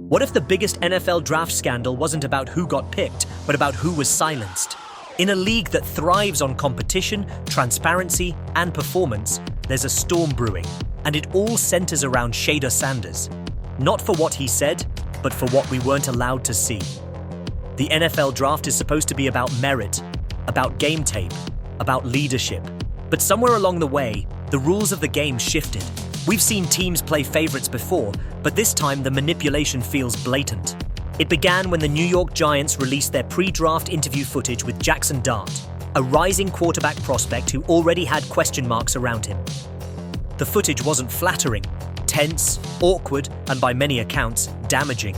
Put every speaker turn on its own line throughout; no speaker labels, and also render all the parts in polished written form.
What if the biggest NFL draft scandal wasn't about who got picked, but about who was silenced? In a league that thrives on competition, transparency, and performance, there's a storm brewing, and it all centers around Shadore Sanders. Not for what he said, but for what we weren't allowed to see. The NFL draft is supposed to be about merit, about game tape, about leadership. But somewhere along the way, the rules of the game shifted. We've seen teams play favorites before, but this time the manipulation feels blatant. It began when the New York Giants released their pre-draft interview footage with Jackson Dart, a rising quarterback prospect who already had question marks around him. The footage wasn't flattering, tense, awkward, and by many accounts, damaging.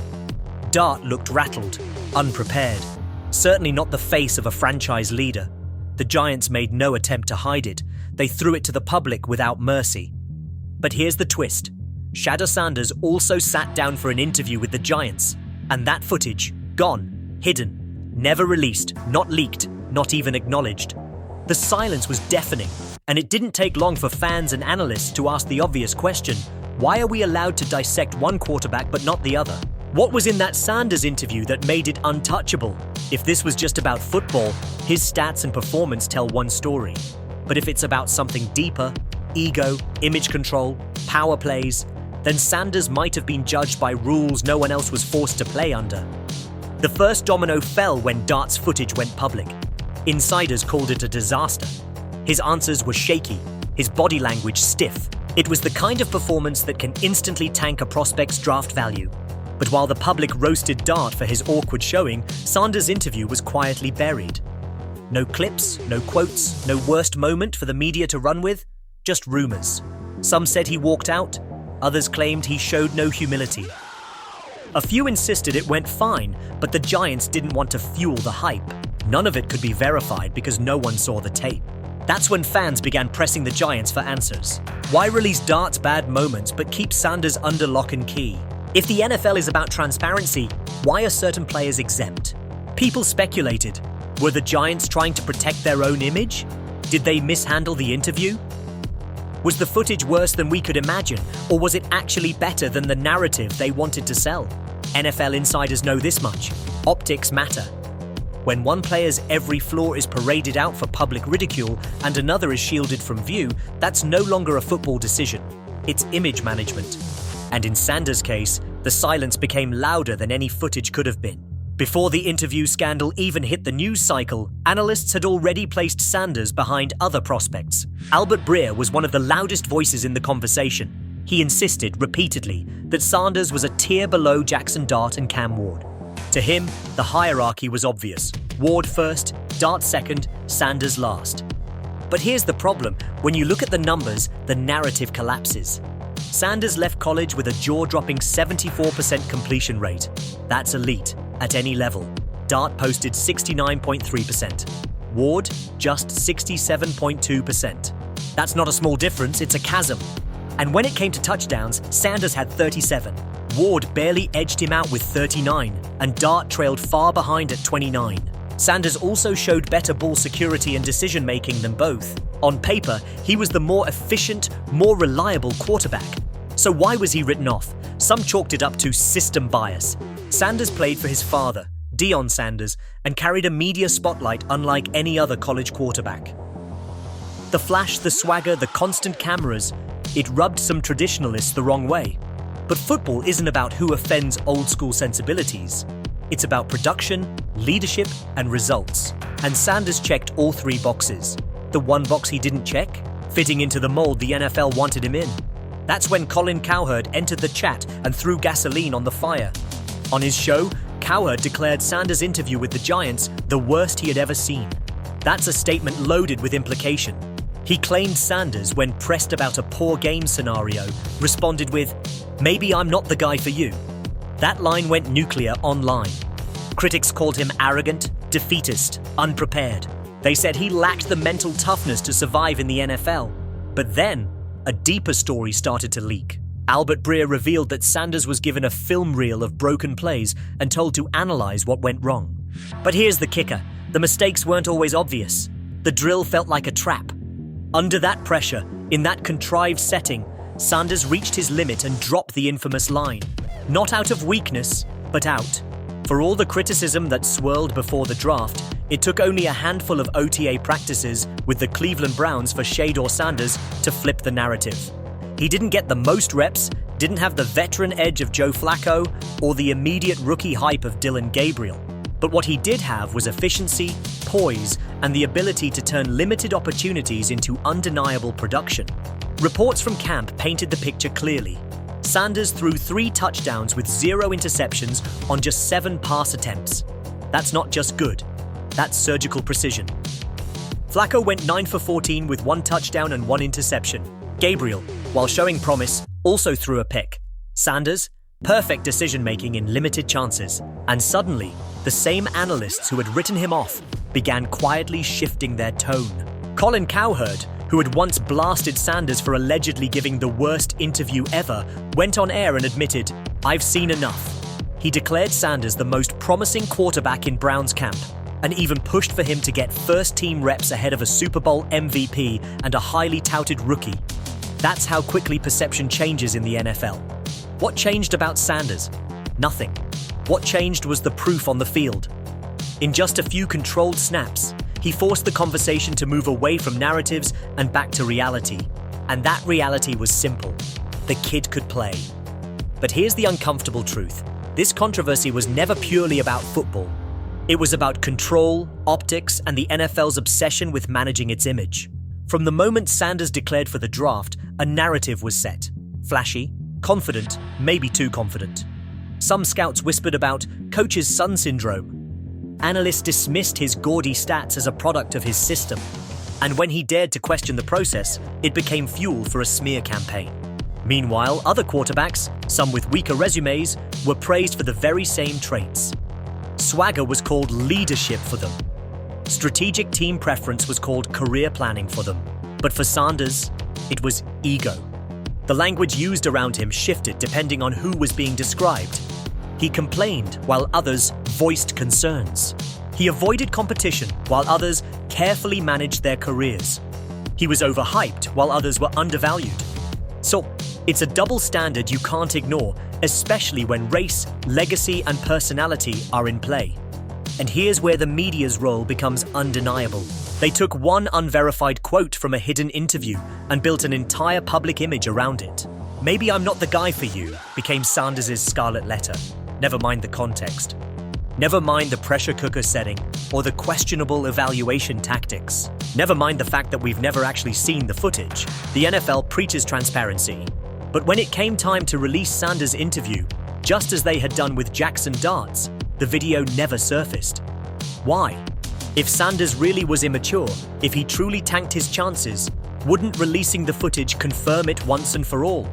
Dart looked rattled, unprepared, certainly not the face of a franchise leader. The Giants made no attempt to hide it. They threw it to the public without mercy. But here's the twist. Shadore Sanders also sat down for an interview with the Giants, and that footage, gone, hidden, never released, not leaked, not even acknowledged. The silence was deafening, and it didn't take long for fans and analysts to ask the obvious question, why are we allowed to dissect one quarterback but not the other? What was in that Sanders interview that made it untouchable? If this was just about football, his stats and performance tell one story. But if it's about something deeper, ego, image control, power plays, then Sanders might have been judged by rules no one else was forced to play under. The first domino fell when Dart's footage went public. Insiders called it a disaster. His answers were shaky, his body language stiff. It was the kind of performance that can instantly tank a prospect's draft value. But while the public roasted Dart for his awkward showing, Sanders' interview was quietly buried. No clips, no quotes, no worst moment for the media to run with, just rumors. Some said he walked out, others claimed he showed no humility. A few insisted it went fine, but the Giants didn't want to fuel the hype. None of it could be verified because no one saw the tape. That's when fans began pressing the Giants for answers. Why release Dart's bad moments but keep Sanders under lock and key? If the NFL is about transparency, why are certain players exempt? People speculated. Were the Giants trying to protect their own image? Did they mishandle the interview? Was the footage worse than we could imagine, or was it actually better than the narrative they wanted to sell? NFL insiders know this much. Optics matter. When one player's every flaw is paraded out for public ridicule and another is shielded from view, that's no longer a football decision. It's image management. And in Sanders' case, the silence became louder than any footage could have been. Before the interview scandal even hit the news cycle, analysts had already placed Sanders behind other prospects. Albert Breer was one of the loudest voices in the conversation. He insisted repeatedly that Sanders was a tier below Jackson Dart and Cam Ward. To him, the hierarchy was obvious. Ward first, Dart second, Sanders last. But here's the problem. When you look at the numbers, the narrative collapses. Sanders left college with a jaw-dropping 74% completion rate. That's elite, at any level. Dart posted 69.3%. Ward, just 67.2%. That's not a small difference, it's a chasm. And when it came to touchdowns, Sanders had 37. Ward barely edged him out with 39, and Dart trailed far behind at 29. Sanders also showed better ball security and decision-making than both. On paper, he was the more efficient, more reliable quarterback. So why was he written off? Some chalked it up to system bias. Sanders played for his father, Deion Sanders, and carried a media spotlight unlike any other college quarterback. The flash, the swagger, the constant cameras, it rubbed some traditionalists the wrong way. But football isn't about who offends old-school sensibilities. It's about production, leadership, and results. And Sanders checked all three boxes. The one box he didn't check? Fitting into the mold the NFL wanted him in. That's when Colin Cowherd entered the chat and threw gasoline on the fire. On his show, Cowherd declared Sanders' interview with the Giants the worst he had ever seen. That's a statement loaded with implication. He claimed Sanders, when pressed about a poor game scenario, responded with, "Maybe I'm not the guy for you." That line went nuclear online. Critics called him arrogant, defeatist, unprepared. They said he lacked the mental toughness to survive in the NFL. But then, a deeper story started to leak. Albert Breer revealed that Sanders was given a film reel of broken plays and told to analyze what went wrong. But here's the kicker. The mistakes weren't always obvious. The drill felt like a trap. Under that pressure, in that contrived setting, Sanders reached his limit and dropped the infamous line. Not out of weakness, but out. For all the criticism that swirled before the draft, it took only a handful of OTA practices with the Cleveland Browns for Shadore Sanders to flip the narrative. He didn't get the most reps, didn't have the veteran edge of Joe Flacco, or the immediate rookie hype of Dillon Gabriel. But what he did have was efficiency, poise, and the ability to turn limited opportunities into undeniable production. Reports from camp painted the picture clearly. Sanders threw 3 touchdowns with 0 interceptions on just 7 pass attempts. That's not just good, that's surgical precision. Flacco went 9 for 14 with 1 touchdown and 1 interception. Gabriel, while showing promise, also threw a pick. Sanders, perfect decision-making in limited chances. And suddenly, the same analysts who had written him off began quietly shifting their tone. Colin Cowherd, who had once blasted Sanders for allegedly giving the worst interview ever, went on air and admitted, "I've seen enough." He declared Sanders the most promising quarterback in Browns camp, and even pushed for him to get first-team reps ahead of a Super Bowl MVP and a highly touted rookie. That's how quickly perception changes in the NFL. What changed about Sanders? Nothing. What changed was the proof on the field. In just a few controlled snaps, he forced the conversation to move away from narratives and back to reality. And that reality was simple. The kid could play. But here's the uncomfortable truth. This controversy was never purely about football. It was about control, optics, and the NFL's obsession with managing its image. From the moment Sanders declared for the draft, a narrative was set. Flashy, confident, maybe too confident. Some scouts whispered about coach's son syndrome. Analysts dismissed his gaudy stats as a product of his system. And when he dared to question the process, it became fuel for a smear campaign. Meanwhile, other quarterbacks, some with weaker resumes, were praised for the very same traits. Swagger was called leadership for them. Strategic team preference was called career planning for them. But for Sanders, it was ego. The language used around him shifted depending on who was being described. He complained while others voiced concerns. He avoided competition while others carefully managed their careers. He was overhyped while others were undervalued. So, it's a double standard you can't ignore, especially when race, legacy, and personality are in play. And here's where the media's role becomes undeniable. They took one unverified quote from a hidden interview and built an entire public image around it. "Maybe I'm not the guy for you" became Sanders' scarlet letter. Never mind the context. Never mind the pressure cooker setting or the questionable evaluation tactics. Never mind the fact that we've never actually seen the footage. The NFL preaches transparency. But when it came time to release Sanders' interview, just as they had done with Jackson Darts, the video never surfaced. Why? If Sanders really was immature, if he truly tanked his chances, wouldn't releasing the footage confirm it once and for all?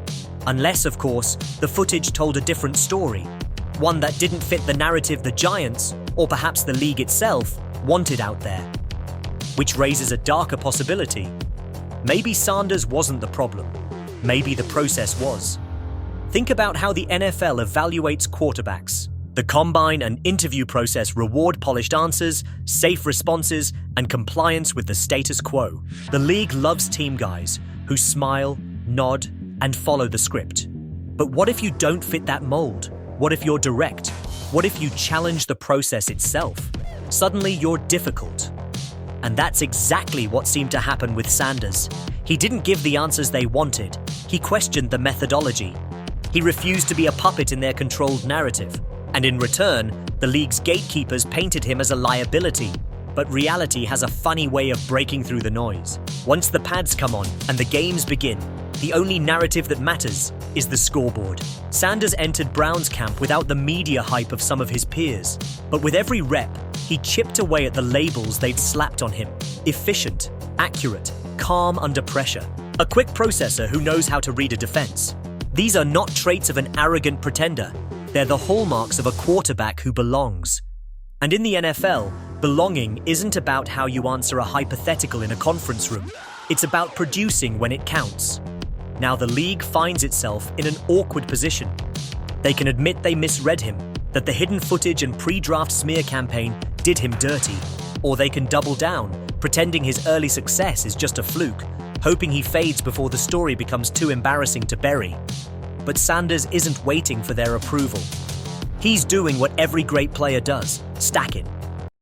Unless, of course, the footage told a different story. One that didn't fit the narrative the Giants, or perhaps the league itself, wanted out there. Which raises a darker possibility. Maybe Sanders wasn't the problem. Maybe the process was. Think about how the NFL evaluates quarterbacks. The combine and interview process reward polished answers, safe responses, and compliance with the status quo. The league loves team guys who smile, nod, and follow the script. But what if you don't fit that mold? What if you're direct? What if you challenge the process itself? Suddenly you're difficult. And that's exactly what seemed to happen with Sanders. He didn't give the answers they wanted. He questioned the methodology. He refused to be a puppet in their controlled narrative. And in return, the league's gatekeepers painted him as a liability. But reality has a funny way of breaking through the noise. Once the pads come on and the games begin, the only narrative that matters is the scoreboard. Sanders entered Browns camp without the media hype of some of his peers. But with every rep, he chipped away at the labels they'd slapped on him. Efficient, accurate, calm under pressure. A quick processor who knows how to read a defense. These are not traits of an arrogant pretender. They're the hallmarks of a quarterback who belongs. And in the NFL, belonging isn't about how you answer a hypothetical in a conference room. It's about producing when it counts. Now the league finds itself in an awkward position. They can admit they misread him, that the hidden footage and pre-draft smear campaign did him dirty. Or they can double down, pretending his early success is just a fluke, hoping he fades before the story becomes too embarrassing to bury. But Sanders isn't waiting for their approval. He's doing what every great player does, stacking.